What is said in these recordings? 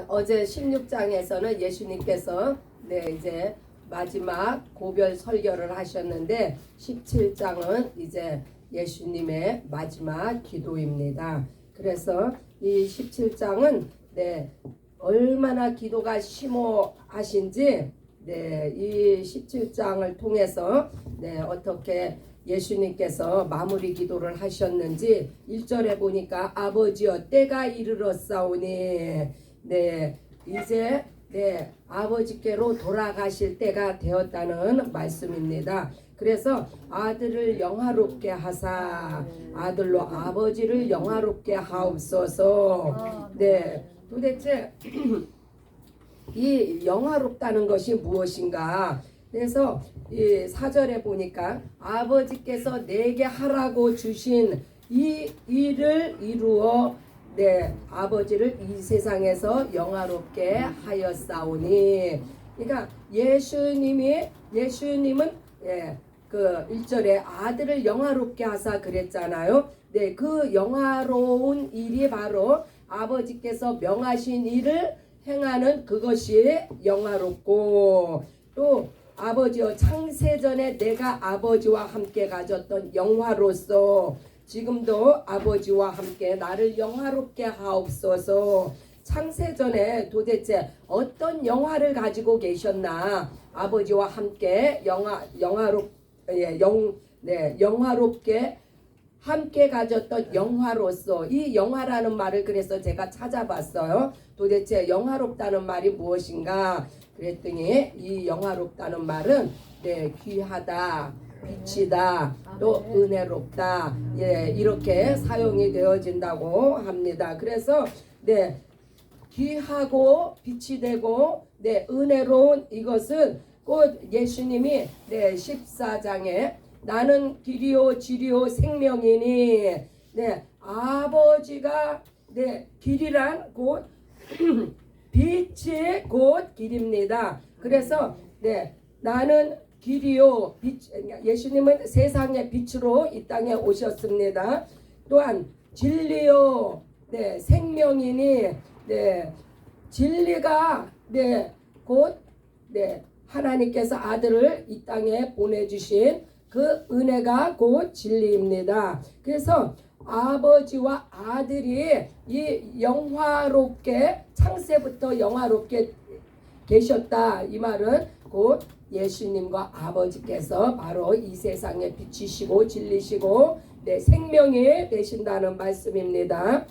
어제 16장에서는 예수님께서 이제 마지막 고별 설교를 하셨는데 17장은 이제 예수님의 마지막 기도입니다. 그래서 이 17장은 얼마나 기도가 심오하신지 이 17장을 통해서 어떻게 예수님께서 마무리 기도를 하셨는지 1절에 보니까 아버지여 때가 이르렀사오니 이제 아버지께로 돌아가실 때가 되었다는 말씀입니다. 그래서 아들을 영화롭게 하사 아들로 아버지를 영화롭게 하옵소서. 도대체 이 영화롭다는 것이 무엇인가? 그래서 이 4절에 보니까 아버지께서 내게 하라고 주신 이 일을 이루어 아버지를 이 세상에서 영화롭게 하였사오니. 그러니까 예수님은 그 1절에 아들을 영화롭게 하사 그랬잖아요. 그 영화로운 일이 바로 아버지께서 명하신 일을 행하는 그것이 영화롭고, 또 아버지여 창세전에 내가 아버지와 함께 가졌던 영화로서 지금도 아버지와 함께 나를 영화롭게 하옵소서. 창세전에 도대체 어떤 영화를 가지고 계셨나? 아버지와 함께 영화롭게 함께 가졌던 영화로서, 이 영화라는 말을 그래서 제가 찾아봤어요. 도대체 영화롭다는 말이 무엇인가 그랬더니 이 영화롭다는 말은 귀하다, 빛이다, 또 은혜롭다, 이렇게 사용이 되어진다고 합니다. 그래서 귀하고 빛이 되고 은혜로운 이것은 곧 예수님이 14장에 나는 길이요 진리요 생명이니 아버지가 길이란 곧 빛이 곧 길입니다. 그래서 나는 길이요 예수님은 세상의 빛으로 이 땅에 오셨습니다. 또한 진리요 생명이니 진리가 곧 하나님께서 아들을 이 땅에 보내주신 그 은혜가 곧 진리입니다. 그래서 아버지와 아들이 이 영화롭게 창세부터 영화롭게 계셨다. 이 말은 곧 예수님과 아버지께서 바로 이 세상에 빛이시고 진리시고 생명이 되신다는 말씀입니다.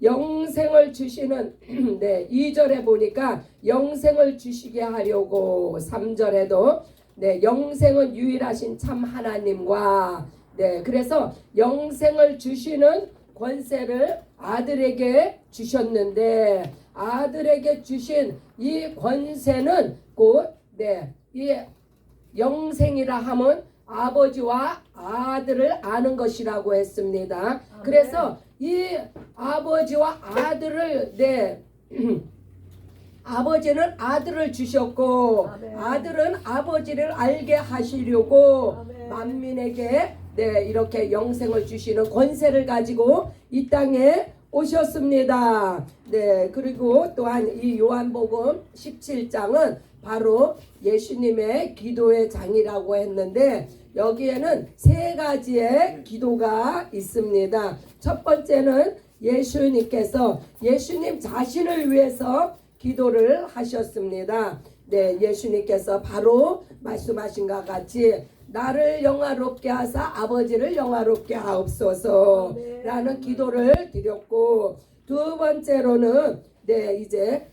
영생을 주시는 2절에 보니까 영생을 주시게 하려고 3절에도 영생은 유일하신 참 하나님과 그래서 영생을 주시는 권세를 아들에게 주셨는데 아들에게 주신 이 권세는 곧 이 영생이라 함은 아버지와 아들을 아는 것이라고 했습니다. 그래서 이 아버지와 아들을 아버지는 아들을 주셨고 아들은 아버지를 알게 하시려고 만민에게 이렇게 영생을 주시는 권세를 가지고 이 땅에 오셨습니다. 그리고 또한 이 요한복음 17장은 바로 예수님의 기도의 장이라고 했는데 여기에는 세 가지의 기도가 있습니다. 첫 번째는 예수님께서 예수님 자신을 위해서 기도를 하셨습니다. 예수님께서 바로 말씀하신 것 같이 나를 영화롭게 하사 아버지를 영화롭게 하옵소서 라는 기도를 드렸고, 두 번째로는 이제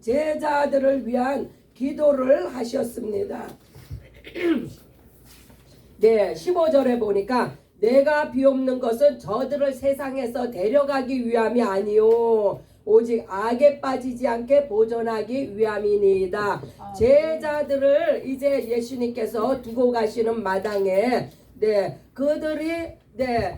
제자들을 위한 기도를 하셨습니다. 15절에 보니까 내가 비옵는 것은 저들을 세상에서 데려가기 위함이 아니요 오직 악에 빠지지 않게 보존하기 위함이니이다. 제자들을 이제 예수님께서 두고 가시는 마당에 그들이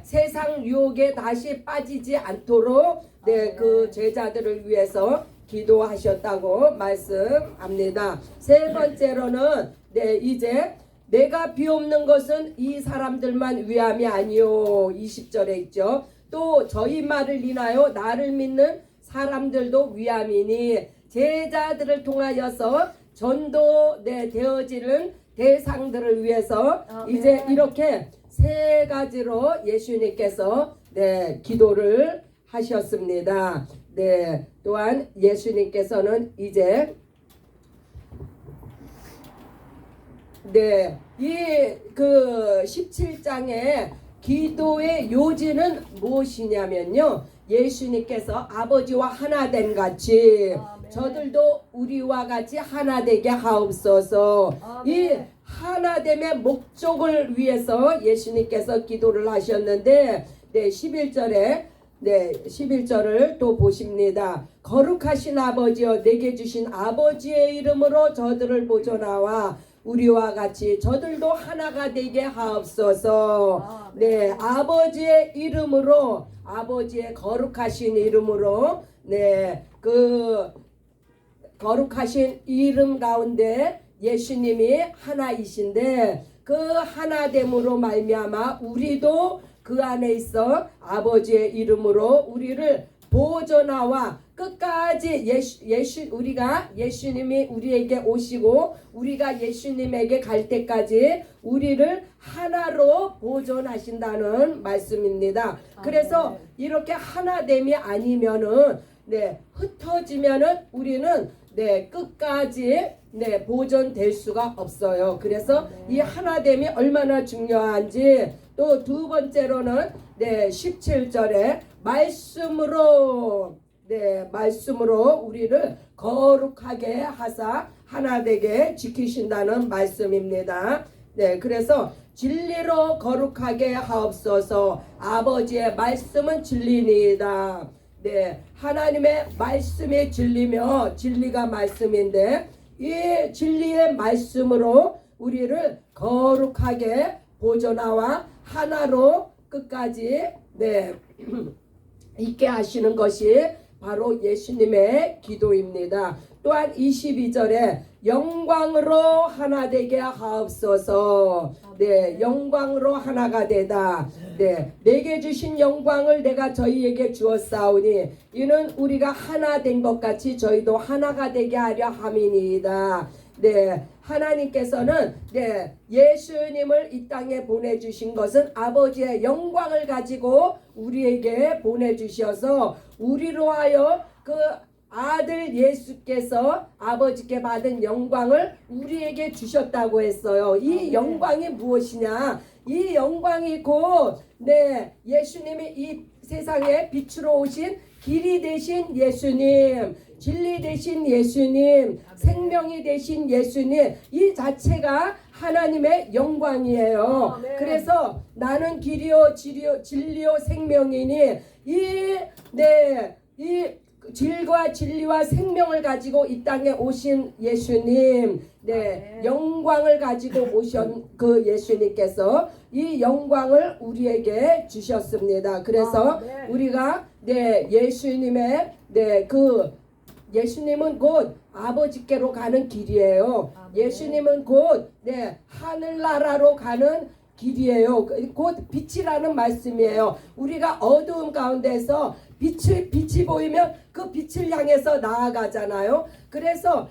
세상 유혹에 다시 빠지지 않도록 그 제자들을 위해서 기도하셨다고 말씀합니다. 세 번째로는 이제 내가 비옵는 것은 이 사람들만 위함이 아니요 20절에 있죠. 또 저희 말을 인하여 나를 믿는 사람들도 위함이니 제자들을 통하여서 전도 되어지는 대상들을 위해서 이제 이렇게 세 가지로 예수님께서 기도를 하셨습니다. 또한 예수님께서는 이제 이 그 17장의 기도의 요지는 무엇이냐면요. 예수님께서 아버지와 하나됨 같이 저들도 우리와 같이 하나되게 하옵소서. 이 하나됨의 목적을 위해서 예수님께서 기도를 하셨는데 11절을 또 보십니다. 거룩하신 아버지여 내게 주신 아버지의 이름으로 저들을 보존하와 우리와 같이 저들도 하나가 되게 하옵소서. 아버지의 이름으로 아버지의 거룩하신 이름으로 그 거룩하신 이름 가운데 예수님이 하나이신데 그 하나됨으로 말미암아 우리도 그 안에 있어 아버지의 이름으로 우리를 보존하와 끝까지 우리가 예수님이 우리에게 오시고 우리가 예수님에게 갈 때까지 우리를 하나로 보존하신다는 말씀입니다. 그래서 이렇게 하나됨이 아니면은 흩어지면은 우리는 끝까지 보존될 수가 없어요. 그래서 이 하나됨이 얼마나 중요한지 또 두 번째로는 17절에 말씀으로 우리를 거룩하게 하사 하나되게 지키신다는 말씀입니다. 그래서 진리로 거룩하게 하옵소서. 아버지의 말씀은 진리니이다. 하나님의 말씀이 진리며 진리가 말씀인데 이 진리의 말씀으로 우리를 거룩하게 보존하와 하나로 끝까지 있게 하시는 것이 바로 예수님의 기도입니다. 또한 22절에 영광으로 하나 되게 하옵소서. 영광으로 하나가 되다. 내게 주신 영광을 내가 저희에게 주었사오니 이는 우리가 하나 된 것 같이 저희도 하나가 되게 하려 함이니이다. 하나님께서는 예수님을 이 땅에 보내주신 것은 아버지의 영광을 가지고 우리에게 보내주셔서 우리로 하여 그 아들 예수께서 아버지께 받은 영광을 우리에게 주셨다고 했어요. 이 영광이 무엇이냐? 이 영광이 곧 예수님이 이 세상에 빛으로 오신 길이 되신 예수님, 진리 되신 예수님, 생명이 되신 예수님, 이 자체가 하나님의 영광이에요. 그래서 나는 길이요 진리요 생명이니 이 질과 진리와 생명을 가지고 이 땅에 오신 예수님, 영광을 가지고 오신 그 예수님께서 이 영광을 우리에게 주셨습니다. 그래서 우리가 예수님의 예수님은 곧 아버지께로 가는 길이에요. 예수님은 곧 하늘나라로 가는 길이에요. 곧 빛이라는 말씀이에요. 우리가 어두움 가운데서 빛이 보이면 그 빛을 향해서 나아가잖아요. 그래서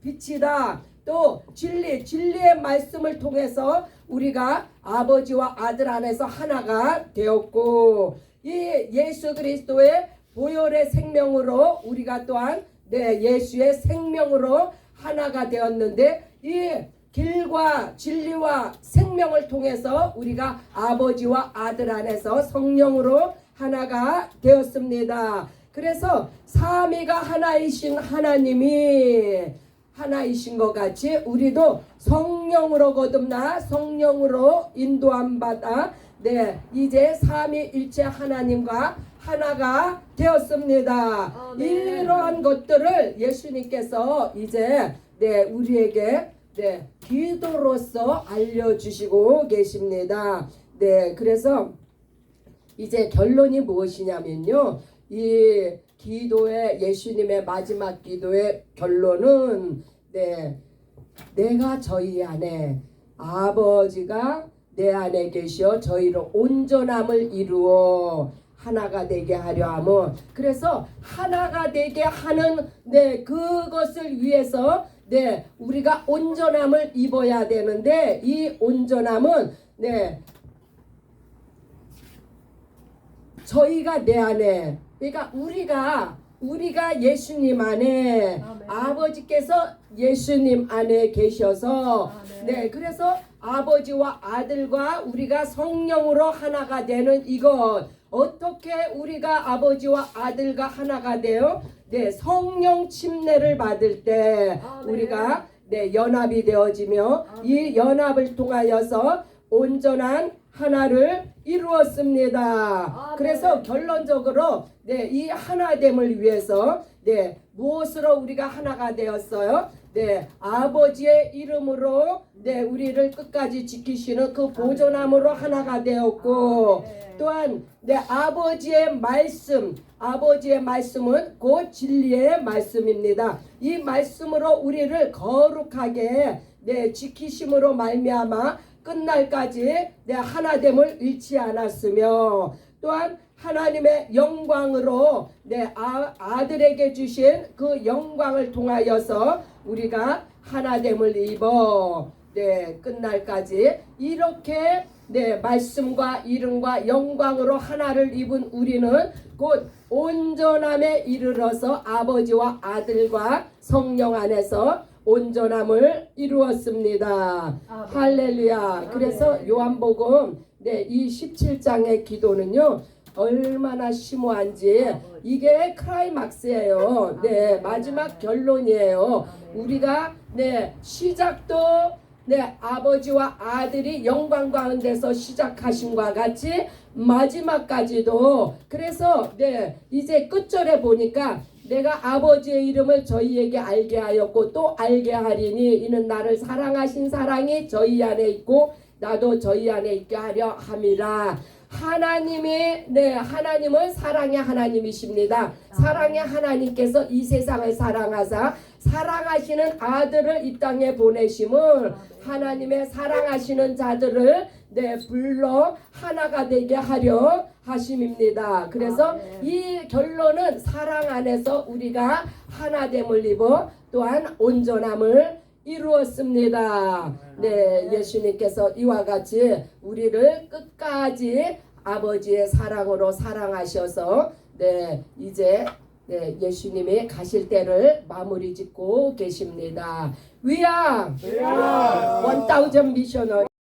빛이다. 또 진리의 말씀을 통해서 우리가 아버지와 아들 안에서 하나가 되었고 이 예수 그리스도의 보혈의 생명으로 우리가 또한 예수의 생명으로 하나가 되었는데 이 길과 진리와 생명을 통해서 우리가 아버지와 아들 안에서 성령으로 하나가 되었습니다. 그래서 삼위가 하나이신 하나님이 하나이신 것 같이 우리도 성령으로 거듭나 성령으로 인도함 받아 이제 삼위일체 하나님과 하나가 되었습니다. 이러한 것들을 예수님께서 이제 우리에게 기도로서 알려주시고 계십니다. 그래서 이제 결론이 무엇이냐면요. 이 기도의 예수님의 마지막 기도의 결론은 내가 저희 안에 아버지가 내 안에 계시어 저희로 온전함을 이루어 하나가 되게 하려 함은, 그래서 하나가 되게 하는 그것을 위해서 우리가 온전함을 입어야 되는데, 이 온전함은 저희가 내 안에, 그러니까 우리가 예수님 안에, 아멘. 아버지께서 예수님 안에 계셔서 그래서 아버지와 아들과 우리가 성령으로 하나가 되는 이것, 어떻게 우리가 아버지와 아들과 하나가 되어 성령 침례를 받을 때 우리가 연합이 되어지며 이 연합을 통하여서 온전한 하나를 이루었습니다. 그래서 결론적으로 이 하나됨을 위해서 무엇으로 우리가 하나가 되었어요? 아버지의 이름으로 우리를 끝까지 지키시는 그 보존함으로 하나가 되었고, 또한 아버지의 말씀은 곧 진리의 말씀입니다. 이 말씀으로 우리를 거룩하게 지키심으로 말미암아 끝날까지 하나됨을 잃지 않았으며, 또한 하나님의 영광으로 아들에게 주신 그 영광을 통하여서 우리가 하나됨을 입어 끝날까지 이렇게 말씀과 이름과 영광으로 하나를 입은 우리는 곧 온전함에 이르러서 아버지와 아들과 성령 안에서 온전함을 이루었습니다. 할렐루야. 그래서 요한복음 이 17장의 기도는요, 얼마나 심오한지, 이게 클라이막스예요. 마지막 결론이에요. 우리가 시작도 아버지와 아들이 영광 가운데서 시작하신과 같이 마지막까지도, 그래서 이제 끝절에 보니까 내가 아버지의 이름을 저희에게 알게 하였고 또 알게 하리니 이는 나를 사랑하신 사랑이 저희 안에 있고 나도 저희 안에 있게 하려 함이라. 하나님은 사랑의 하나님이십니다. 사랑의 하나님께서 이 세상을 사랑하사 사랑하시는 아들을 이 땅에 보내심을, 하나님의 사랑하시는 자들을 불러 하나가 되게 하려 하심입니다. 그래서 이 결론은 사랑 안에서 우리가 하나됨을 입어 또한 온전함을 이루었습니다. 예수님께서 이와 같이 우리를 끝까지 아버지의 사랑으로 사랑하셔서 이제 예수님이 가실 때를 마무리 짓고 계십니다. We are 1000 missionary.